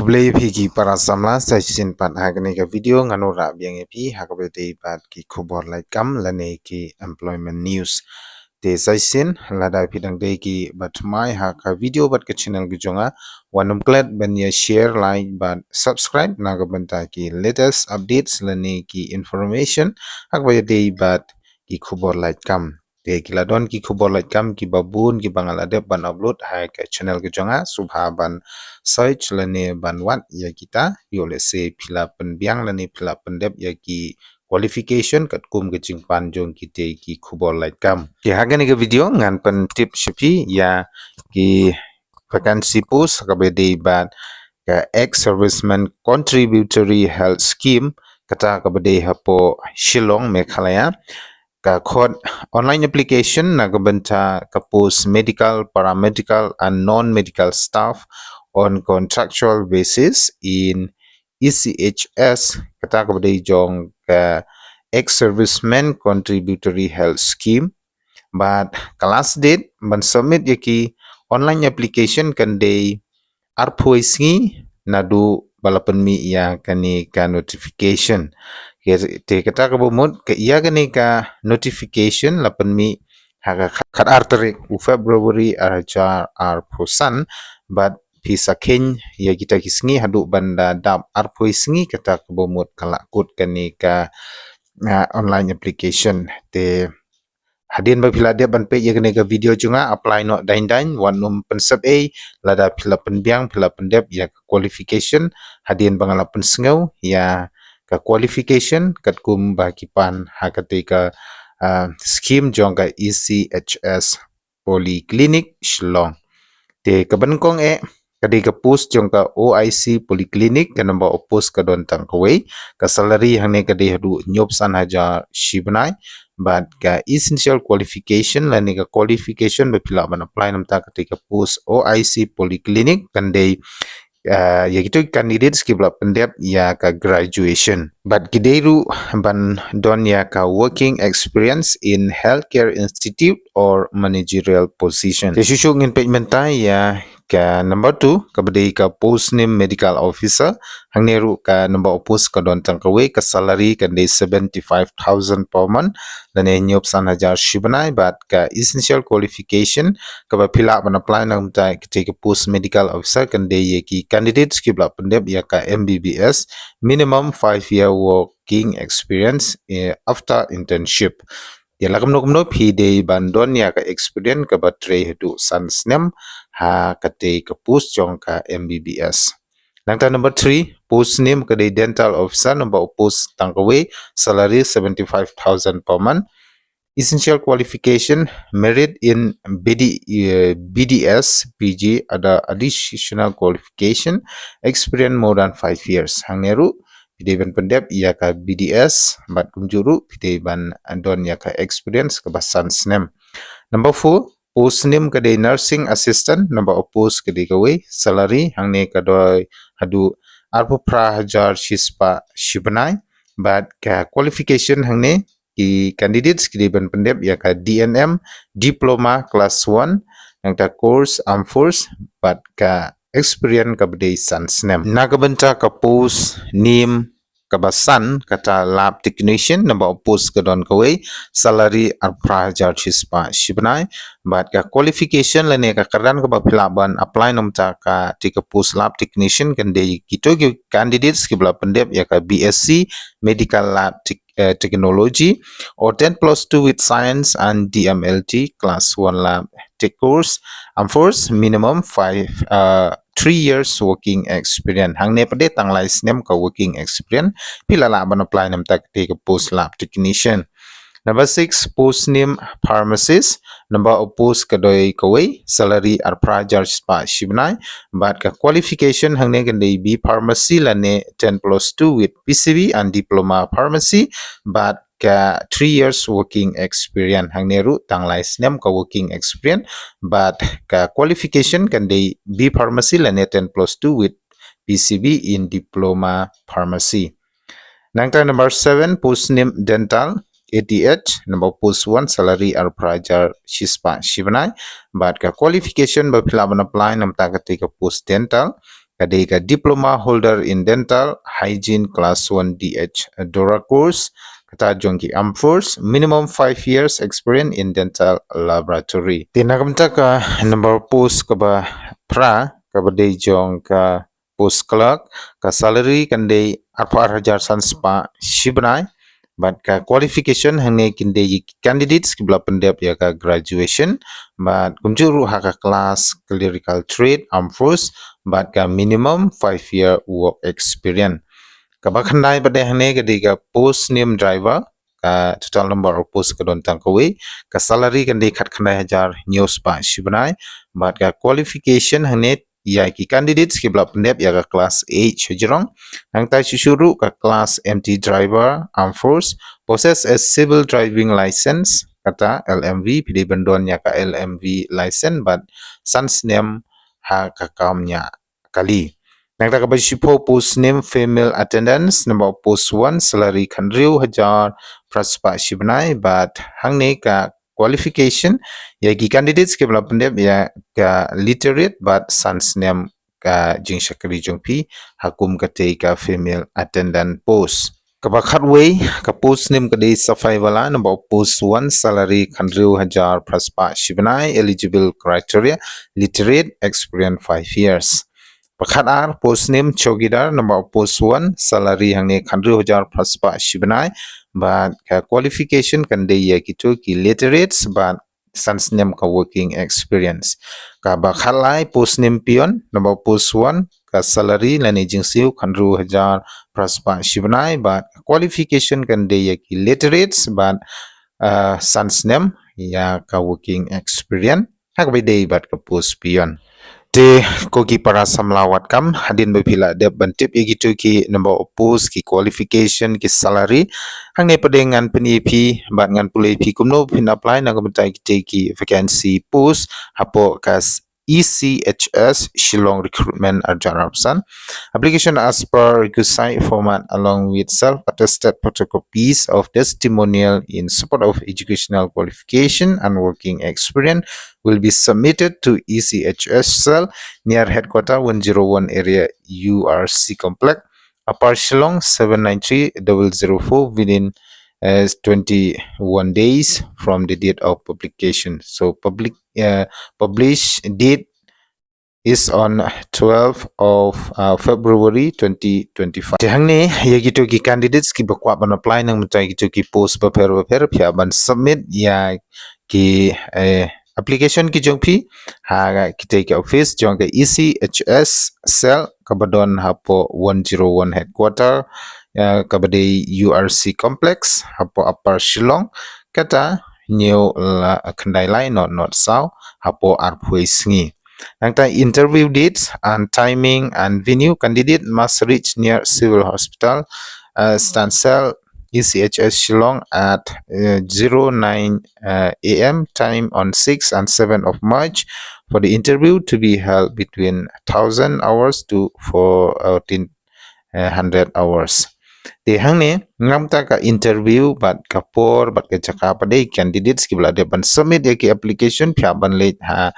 Kablay pigi para samla sa sin pat hagani ka video ngano ra biang epi hakabete pat ki khubor lai kam lane ki employment news te sa sin lada pidang de ki batmai ha ka video bat ka channel gi jonga wanum glad ben ya share like but subscribe naga banta ki latest updates lane ki information hakabete bat ki khubor lai kam te kiladon ki khubor lai kam ki babun ki bangalade ban upload ha ka channel gi jonga subha ban search lane banwat ya kita yole se phila penbiang lane phila pendep ya ki qualification kat kum ke jingpan jong kite ki khubor lai kam ki hagani ke video ngan pen tip shipi ya ki vacancy post ka bede bat ka ex serviceman contributory health scheme kata ka bede hapo Shillong Meghalaya ka khod online application nagabenta ka post medical paramedical and non-medical staff on contractual basis in ECHS kata kabadai jong ka ex-serviceman contributory health scheme but class date ban submit yaki online application kan day arpoisngi nadu balapan mi ya kani ka notification te kata kabumut ka iya kani ka notification lapan mi haga khat artarik u February arjar arposan but pisakin ya kita kisngi hadu banda dap arpoisngi kata kabumut kalakut kani ka online application te hadin ba phila dia ban pe ye kene ka video chunga apply no dain wanum pensep a lada phila penbiang phila pendep ya qualification hadin bangala pensengau ya ka qualification kat kum ba kipan hakate ka scheme jong ka ECHS polyclinic Shillong te kabankong kadi ka post jong ka OIC polyclinic ka number of post ka don tang kawai ka salary hangne kadi hadu nyop san haja shibnai but ka essential qualification lani ka qualification ba pila ban apply nam ta kati ka post OIC polyclinic kandai ya gitu candidates ki bla pendep ya ka graduation but kideru ban don ya ka working experience in healthcare institute or managerial position te shushu ngin payment ta ya ka number 2 ka bade ka post name medical officer hangneru ka number of post ka don tangkawe ka salary ka day 75,000 per month lane nyop san hajar shibnai but ka essential qualification ka ba phila ban apply nam ta ke post medical officer kan day ye ki candidates ki bla pendep ya ka MBBS minimum 5-year working experience after internship ya lakam no phi de bandon ya ka experience ka batre hedu sansnem ha kate ka post jong ka MBBS langta number 3 post name ka de dental officer number post tangkawe salary 75,000 per month essential qualification merit in BDS PG ada additional qualification experience more than 5 years hangneru pideban pendep ia ka BDS bat kumjuru pideban andon ya ka experience ka basan snem number 4 post name ka de nursing assistant number of post ka de kawe salary hangne ka doi hadu arpo pra hajar shispa shibnai but ka qualification hangne ki candidates kideban pendep ya ka DNM diploma class 1 yang ta course armed force but ka experience ka bade sansnem nagabenta ka post name kabasan kata lab technician number of post ka don kawe salary arpra jar chispa shibnai but ka qualification lane ka kyrdan ka bapilaban apply nom ta ka tika post lab technician kan de kito ki candidates ki bla pendep ya ka BSc medical lab technology or 10+2 with science and DMLT class 1 lab tech course and first minimum 3 years working experience hangne pade tanglai snem ka working experience pilala ban apply nam tak take post lab technician number 6 post name pharmacist number of post kadoi kawai salary ar prajar spa shibnai but ka qualification hangne kan dei B pharmacy lane 10+2 with PCB and diploma pharmacy but ka 3 years working experience hangneru tanglai snem ka working experience but ka qualification kan dei B pharmacy lane 10+2 with PCB in diploma pharmacy nangta number 7 post name dental 88 number post 1 salary ar prajar shispa shibnai but ka qualification ba phila ban apply nam ta ka post dental kadai ka diploma holder in dental hygiene class 1 DH Dora course kata jongki armed force minimum 5 years experience in dental laboratory tinakamta ka number post ka ba pra ka badai jong ka post clerk ka salary kandai 4,000 sanspa shibnai but ka qualification hangne kinde candidates kibla pendep ya ka graduation but kumjuru ha ka class clerical trade armed force but ka minimum 5 year work experience kabakhandai bade hane gadi ka post name driver ka total number of post ka don tangkawi ka salary kan di khat khandai 1,000 news pa shibnai but ka qualification hane ya ki candidates ki blap nep ya ka class 8 chujrong ang tai shuru ka class MT driver armed force possess a civil driving license kata LMV pidi bandon ya ka LMV license but sans name ha ka kamnya kali nang taka bashipo post name female attendance number post 1 salary khandriu 1,000 praspa shibnai but hangne ka qualification ya ki candidates ke bla pendep ya ka literate but sans name ka jing shakri jongpi hakum ka te ka female attendant post kabakhatway ka post name ka dei safai wala number post 1 salary khandriu 1,000 praspa shibnai eligible criteria literate experience 5 years Pakhatar post name chogidar number post 1 salary hangne khandru 1,000 praspa shibnai but qualification kan de ya kitu ki literates but sans name ka working experience ka bakhalai post name pion number post 1 ka salary lani jingsiu khandru 1,000 praspa shibnai but qualification kan de ya ki literates but sans name ya ka working experience hak be de but ka post pion te koki para samlawat kam hadin bepila de bantip igitu ki number oppose ki qualification ki salary hangne padengan penipi bat ngan pulai pi kumno pin apply na kementai ki vacancy post hapo kas ECHS Shillong recruitment arjarapsan application as per requisite format along with self-attested photocopies of testimonial in support of educational qualification and working experience will be submitted to ECHS cell near headquarter 101 area URC complex Upper Shillong 793-004 within 21 days from the date of publication. So publish date is on 12th of February 2025. Hangne yagito ki candidates ki bakwa ban apply nang mutai gitu ki post ba pher ban submit ya ki application ki jongpi ha kita ki office jong ke ECHS cell kabadon hapo 101 headquarter kabade URC complex hapo Upper Shillong kata new khandai lai not sao hapo arphui sngi Nangta interview dates and timing and venue candidate must reach near civil hospital Stansel ECHS Shillong at 09 a.m. time on 6 and 7 of March for the interview to be held between 1,000 hours to 1,400 hours. Di hangne ngamta ka interview bat kapor bat ke cakap pada candidates ki belade ban submit ki application pia ban late ha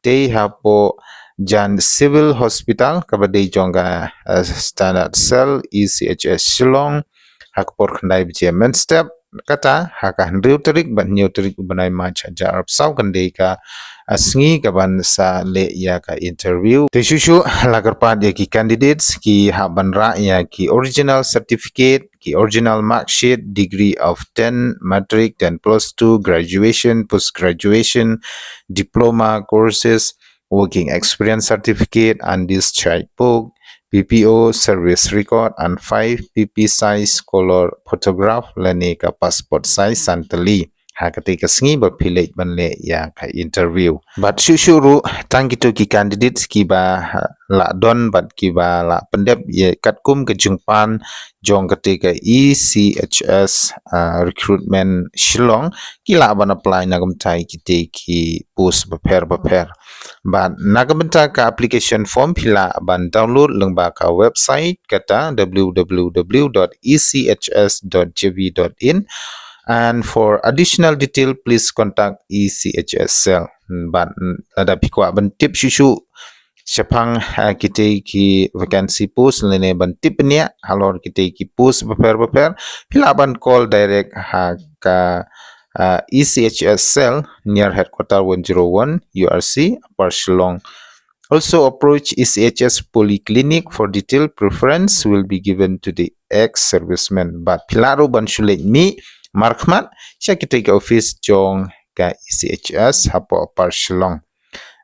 te hapo jan civil hospital kabade jonga standard cell ECHS Shillong hakpor khandai bje men step kata haka handriu terik ban new terik banai ma chajar sau kandai ka asngi kaban sa le ya ka interview te shushu lagar pa de ki candidates ki haban ra ya ki original certificate ki original mark sheet degree of 10 matric 10 plus 2 graduation post graduation diploma courses working experience certificate and discharge book PPO service record and 5 PP size color photograph lani ka passport size santali hakati ka sngi ba philate banle ya ka interview but shuru tangito ki candidates ki ba la don but ki ba la pendep ye katkum ke jungpan jong ketika ECHS recruitment Shillong ki la ban apply na gamtai ki post prepare but nagamenta ka application form pila ban download lengba ka website kata www.echs.gov.in and for additional detail please contact ECHS cell but ada pikwa ban tip shushu Syapang kita ki vacancy post lene ban tipnya halor kita ki post beper pila ban call direct ka ECHS cell near headquarter 101 URC Upper Shillong. Also approach ECHS polyclinic for detailed preference will be given to the ex-servicemen. But pilaro ban sulit mi markmat siya kita ke office jong ka ECHS hapo Upper Shillong.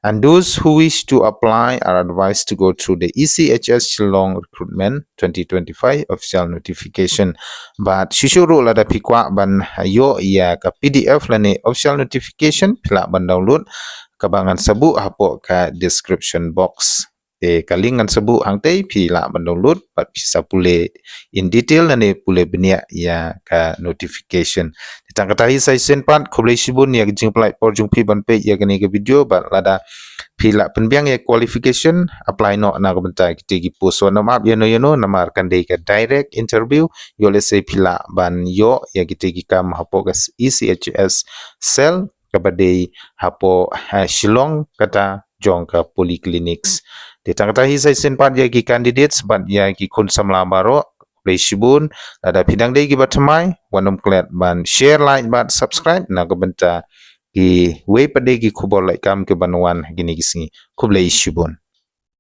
And those who wish to apply are advised to go through the ECHS Shillong Recruitment 2025 official notification. But shishuru lada pikwa ban yo ya ka PDF lani official notification pila ban download kabangan sabu hapo ka description box. Kalingan sabu hang tay pila ban download pat bisa pule in detail lani pule benia ya ka notification. Tang katahi sai sen pat khoblei sibun ya jing apply por jung pi ban pe ya gani ke video bat lada pila penbiang ya qualification apply no na ko bentai kita gi post no map ya no namar kan dei ka direct interview yo le se pila ban yo ya kita gi kam hapo gas ECHS cell kabadei hapo Shillong kata jong ka polyclinics de tang katahi sai sen pat ya gi candidates bat ya gi kun samla baro Sibun ada pidang day gibat semai wanam klet ban share like ban subscribe na gabenta ki way pade ki khobor like kam ke banwan gini gisi kublai Sibun